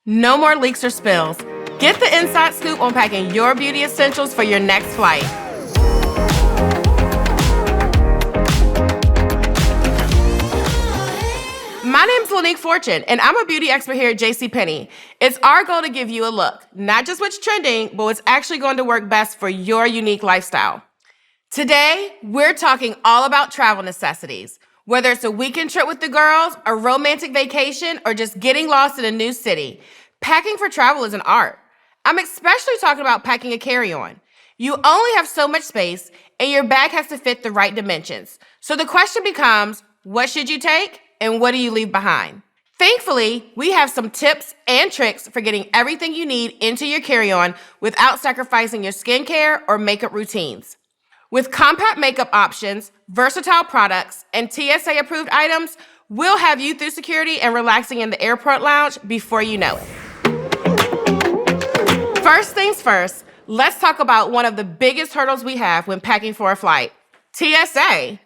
No more leaks or spills. Get the inside scoop on packing your beauty essentials for your next flight. My name's Lanique Fortune, and I'm a beauty expert here at JCPenney. It's our goal to give you a look, not just what's trending, but what's actually going to work best for your unique lifestyle. Today, we're talking all about travel necessities. Whether it's a weekend trip with the girls, a romantic vacation, or just getting lost in a new city, packing for travel is an art. I'm especially talking about packing a carry-on. You only have so much space, and your bag has to fit the right dimensions. So the question becomes, what should you take, and what do you leave behind? Thankfully, we have some tips and tricks for getting everything you need into your carry-on without sacrificing your skincare or makeup routines. With compact makeup options, versatile products, and TSA-approved items, we'll have you through security and relaxing in the airport lounge before you know it. First things first, let's talk about one of the biggest hurdles we have when packing for a flight, TSA.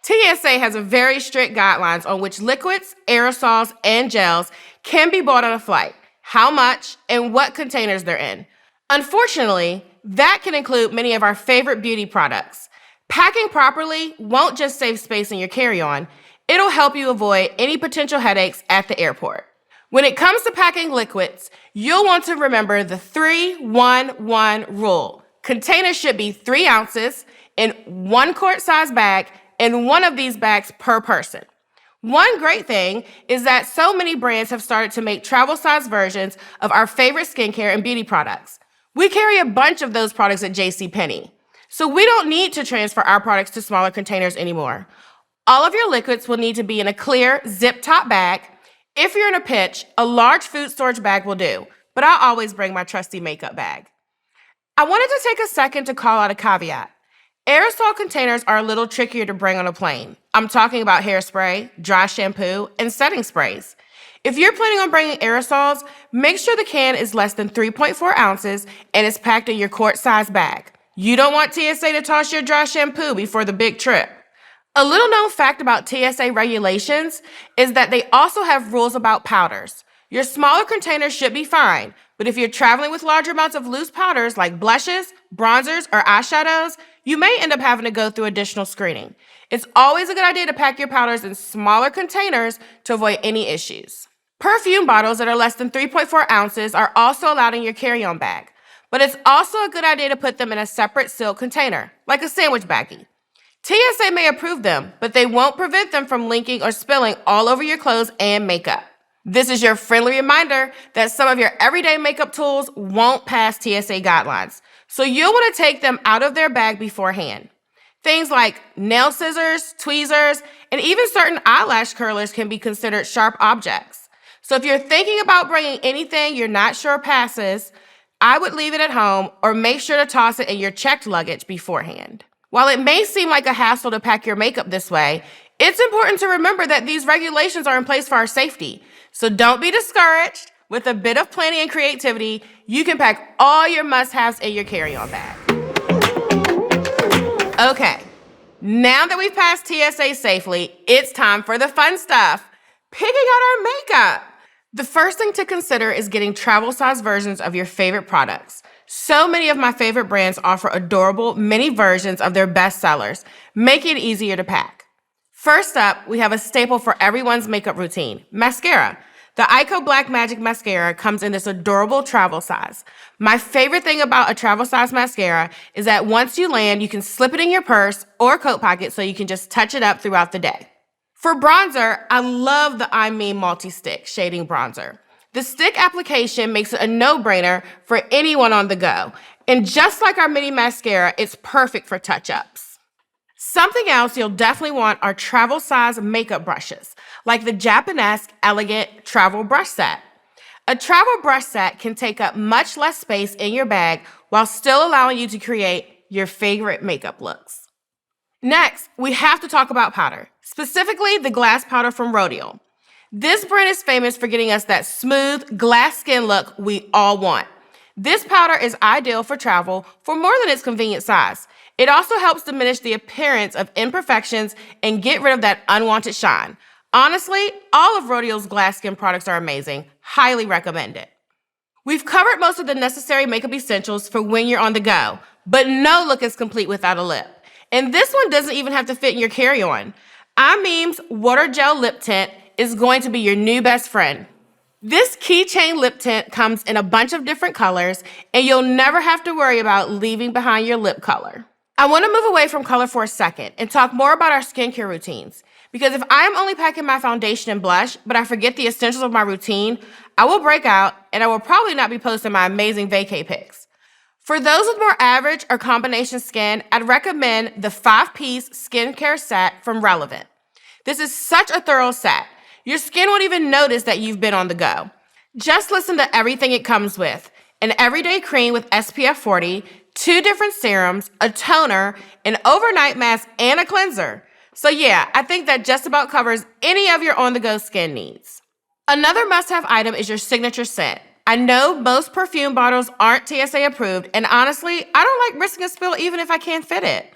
TSA has a very strict guidelines on which liquids, aerosols, and gels can be bought on a flight, how much, and what containers they're in. Unfortunately, that can include many of our favorite beauty products. Packing properly won't just save space in your carry-on, it'll help you avoid any potential headaches at the airport. When it comes to packing liquids, you'll want to remember the 3-1-1 rule. Containers should be 3 ounces in 1 quart size bag and one of these bags per person. One great thing is that so many brands have started to make travel size versions of our favorite skincare and beauty products. We carry a bunch of those products at JCPenney, so we don't need to transfer our products to smaller containers anymore. All of your liquids will need to be in a clear zip-top bag. If you're in a pinch, a large food storage bag will do, but I always bring my trusty makeup bag. I wanted to take a second to call out a caveat. Aerosol containers are a little trickier to bring on a plane. I'm talking about hairspray, dry shampoo, and setting sprays. If you're planning on bringing aerosols, make sure the can is less than 3.4 ounces and is packed in your quart-size bag. You don't want TSA to toss your dry shampoo before the big trip. A little known fact about TSA regulations is that they also have rules about powders. Your smaller containers should be fine, but if you're traveling with larger amounts of loose powders like blushes, bronzers, or eyeshadows, you may end up having to go through additional screening. It's always a good idea to pack your powders in smaller containers to avoid any issues. Perfume bottles that are less than 3.4 ounces are also allowed in your carry-on bag, but it's also a good idea to put them in a separate sealed container, like a sandwich baggie. TSA may approve them, but they won't prevent them from leaking or spilling all over your clothes and makeup. This is your friendly reminder that some of your everyday makeup tools won't pass TSA guidelines, so you'll want to take them out of their bag beforehand. Things like nail scissors, tweezers, and even certain eyelash curlers can be considered sharp objects. So if you're thinking about bringing anything you're not sure passes, I would leave it at home or make sure to toss it in your checked luggage beforehand. While it may seem like a hassle to pack your makeup this way, it's important to remember that these regulations are in place for our safety. So don't be discouraged. With a bit of planning and creativity, you can pack all your must-haves in your carry-on bag. Okay, now that we've passed TSA safely, it's time for the fun stuff, picking out our makeup. The first thing to consider is getting travel-size versions of your favorite products. So many of my favorite brands offer adorable mini versions of their best sellers, making it easier to pack. First up, we have a staple for everyone's makeup routine, mascara. The Eyeko Black Magic Mascara comes in this adorable travel size. My favorite thing about a travel size mascara is that once you land, you can slip it in your purse or coat pocket so you can just touch it up throughout the day. For bronzer, I love the I Mean Multi-Stick Shading Bronzer. The stick application makes it a no-brainer for anyone on the go. And just like our mini mascara, it's perfect for touch-ups. Something else you'll definitely want are travel-size makeup brushes, like the Japanesque Elegant Travel Brush Set. A travel brush set can take up much less space in your bag while still allowing you to create your favorite makeup looks. Next, we have to talk about powder, specifically the glass powder from Rodial. This brand is famous for getting us that smooth, glass skin look we all want. This powder is ideal for travel for more than its convenient size. It also helps diminish the appearance of imperfections and get rid of that unwanted shine. Honestly, all of Rodial's glass skin products are amazing. Highly recommend it. We've covered most of the necessary makeup essentials for when you're on the go, but no look is complete without a lip. And this one doesn't even have to fit in your carry-on. Imeme's Water Gel Lip Tint is going to be your new best friend. This keychain lip tint comes in a bunch of different colors, and you'll never have to worry about leaving behind your lip color. I want to move away from color for a second and talk more about our skincare routines. Because if I'm only packing my foundation and blush, but I forget the essentials of my routine, I will break out and I will probably not be posting my amazing vacay pics. For those with more average or combination skin, I'd recommend the 5-piece skincare set from Relevant. This is such a thorough set. Your skin won't even notice that you've been on the go. Just listen to everything it comes with. An everyday cream with SPF 40, 2 different serums, a toner, an overnight mask, and a cleanser. So yeah, I think that just about covers any of your on-the-go skin needs. Another must-have item is your signature scent. I know most perfume bottles aren't TSA approved, and honestly, I don't like risking a spill even if I can't fit it.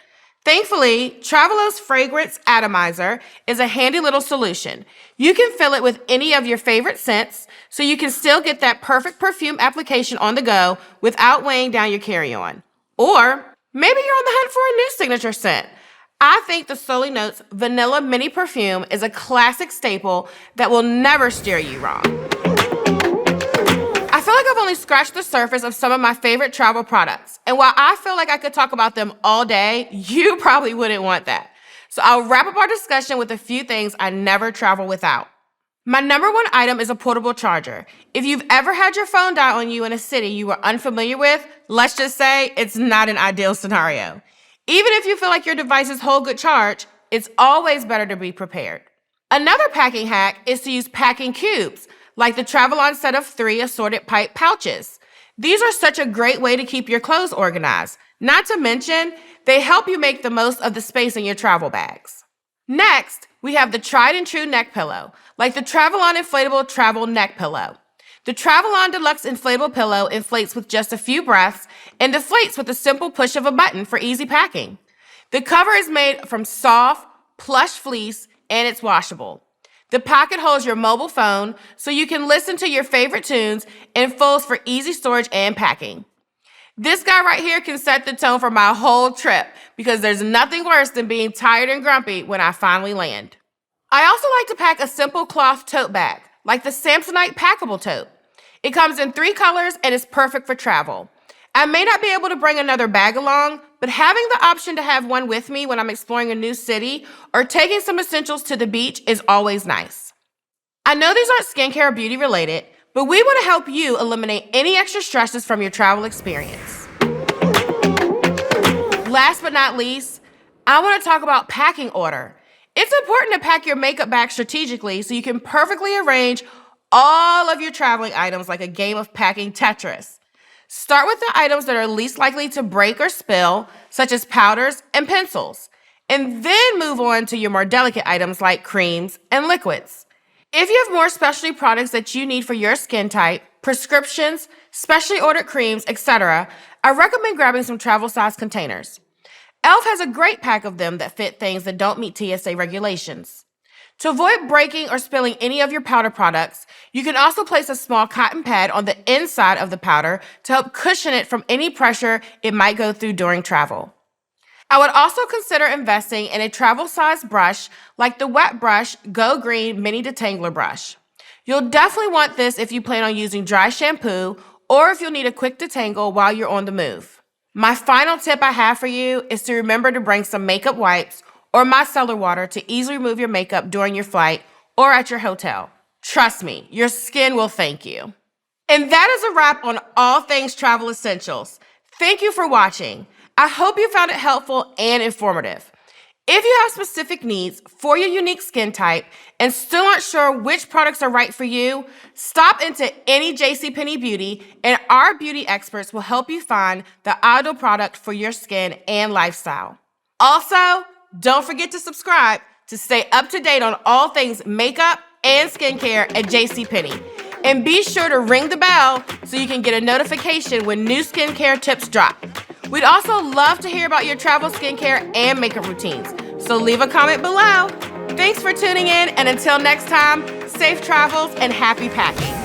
Thankfully, Travelo's Fragrance Atomizer is a handy little solution. You can fill it with any of your favorite scents, so you can still get that perfect perfume application on the go without weighing down your carry-on. Or maybe you're on the hunt for a new signature scent. I think the Soli Notes Vanilla Mini Perfume is a classic staple that will never steer you wrong. I feel like I've only scratched the surface of some of my favorite travel products. And while I feel like I could talk about them all day, you probably wouldn't want that. So I'll wrap up our discussion with a few things I never travel without. My number one item is a portable charger. If you've ever had your phone die on you in a city you were unfamiliar with, let's just say it's not an ideal scenario. Even if you feel like your devices hold good charge, it's always better to be prepared. Another packing hack is to use packing cubes, like the Travelon set of 3 assorted pipe pouches. These are such a great way to keep your clothes organized. Not to mention, they help you make the most of the space in your travel bags. Next, we have the tried and true neck pillow, like the Travelon Inflatable Travel Neck Pillow. The Travelon Deluxe Inflatable Pillow inflates with just a few breaths and deflates with a simple push of a button for easy packing. The cover is made from soft, plush fleece, and it's washable. The pocket holds your mobile phone so you can listen to your favorite tunes and folds for easy storage and packing. This guy right here can set the tone for my whole trip because there's nothing worse than being tired and grumpy when I finally land. I also like to pack a simple cloth tote bag, like the Samsonite Packable Tote. It comes in 3 colors and is perfect for travel. I may not be able to bring another bag along, but having the option to have one with me when I'm exploring a new city or taking some essentials to the beach is always nice. I know these aren't skincare or beauty related, but we want to help you eliminate any extra stresses from your travel experience. Last but not least, I want to talk about packing order. It's important to pack your makeup bag strategically so you can perfectly arrange all of your traveling items like a game of packing Tetris. Start with the items that are least likely to break or spill, such as powders and pencils, and then move on to your more delicate items like creams and liquids. If you have more specialty products that you need for your skin type, prescriptions, specially ordered creams, etc., I recommend grabbing some travel-size containers. e.l.f. has a great pack of them that fit things that don't meet TSA regulations. To avoid breaking or spilling any of your powder products, you can also place a small cotton pad on the inside of the powder to help cushion it from any pressure it might go through during travel. I would also consider investing in a travel-sized brush like the Wet Brush Go Green Mini Detangler Brush. You'll definitely want this if you plan on using dry shampoo or if you'll need a quick detangle while you're on the move. My final tip I have for you is to remember to bring some makeup wipes or micellar water to easily remove your makeup during your flight or at your hotel. Trust me, your skin will thank you. And that is a wrap on all things travel essentials. Thank you for watching. I hope you found it helpful and informative. If you have specific needs for your unique skin type and still aren't sure which products are right for you, stop into any JCPenney Beauty and our beauty experts will help you find the ideal product for your skin and lifestyle. Also, don't forget to subscribe to stay up to date on all things makeup and skincare at JCPenney. And be sure to ring the bell so you can get a notification when new skincare tips drop. We'd also love to hear about your travel skincare and makeup routines, so leave a comment below. Thanks for tuning in, and until next time, safe travels and happy packing.